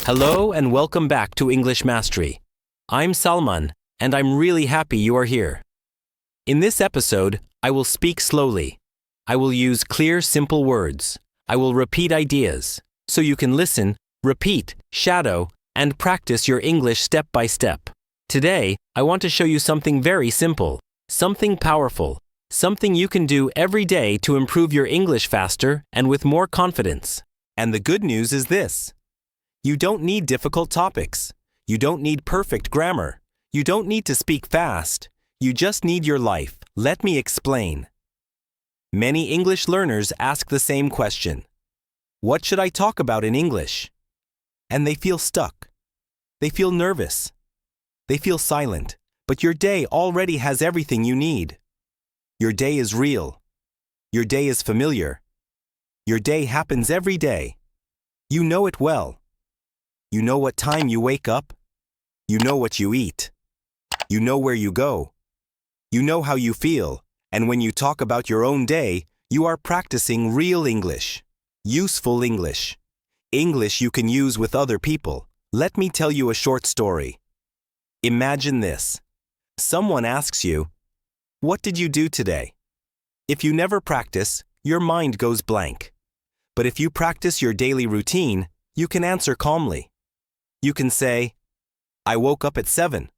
Hello and welcome back to English Mastery. I'm Salman, and I'm really happy you are here. In this episode, I will speak slowly. I will use clear, simple words. I will repeat ideas, so you can listen, repeat, shadow, and practice your English step by step. Today, I want to show you something very simple, something powerful, something you can do every day to improve your English faster and with more confidence. And the good news is this. You don't need difficult topics. You don't need perfect grammar. You don't need to speak fast. You just need your life. Let me explain. Many English learners ask the same question. What should I talk about in English? And they feel stuck. They feel nervous. They feel silent. But your day already has everything you need. Your day is real. Your day is familiar. Your day happens every day. You know it well. You know what time you wake up. You know what you eat. You know where you go. You know how you feel. And when you talk about your own day, you are practicing real English. Useful English. English you can use with other people. Let me tell you a short story. Imagine this. Someone asks you, "What did you do today?" If you never practice, your mind goes blank. But if you practice your daily routine, you can answer calmly. You can say, "I woke up at 7.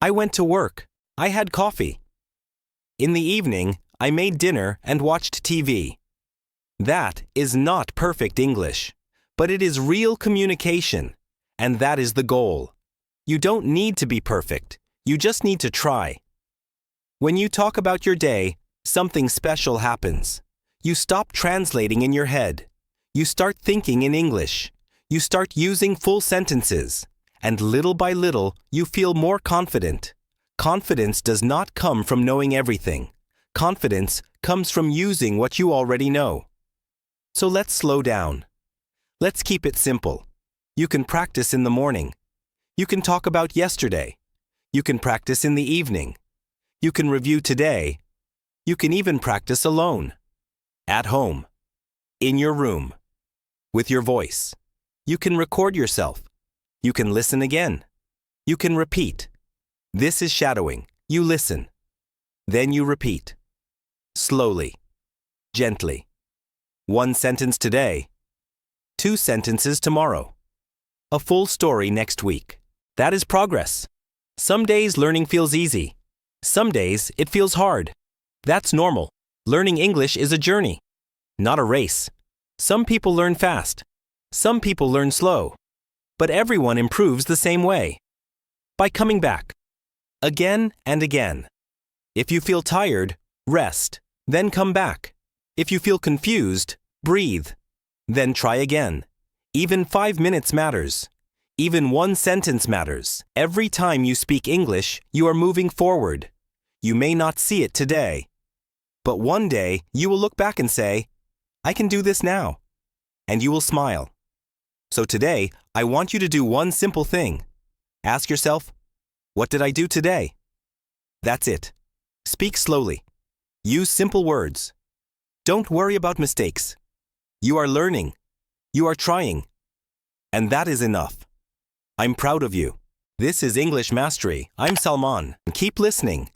I went to work. I had coffee. In the evening, I made dinner and watched TV." That is not perfect English, but it is real communication, and that is the goal. You don't need to be perfect. You just need to try. When you talk about your day, something special happens. You stop translating in your head. You start thinking in English. You start using full sentences, and little by little, you feel more confident. Confidence does not come from knowing everything. Confidence comes from using what you already know. So let's slow down. Let's keep it simple. You can practice in the morning. You can talk about yesterday. You can practice in the evening. You can review today. You can even practice alone. At home. In your room. With your voice. You can record yourself. You can listen again. You can repeat. This is shadowing. You listen. Then you repeat. Slowly. Gently. 1 sentence today. 2 sentences tomorrow. A full story next week. That is progress. Some days learning feels easy. Some days it feels hard. That's normal. Learning English is a journey, not a race. Some people learn fast. Some people learn slow. But everyone improves the same way. By coming back. Again and again. If you feel tired, rest. Then come back. If you feel confused, breathe. Then try again. Even 5 minutes matters. Even 1 sentence matters. Every time you speak English, you are moving forward. You may not see it today. But one day, you will look back and say, "I can do this now." And you will smile. So today, I want you to do one simple thing. Ask yourself, what did I do today? That's it. Speak slowly. Use simple words. Don't worry about mistakes. You are learning. You are trying. And that is enough. I'm proud of you. This is English Mastery. I'm Salman. Keep listening.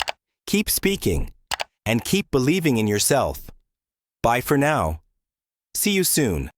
Keep speaking. And keep believing in yourself. Bye for now. See you soon.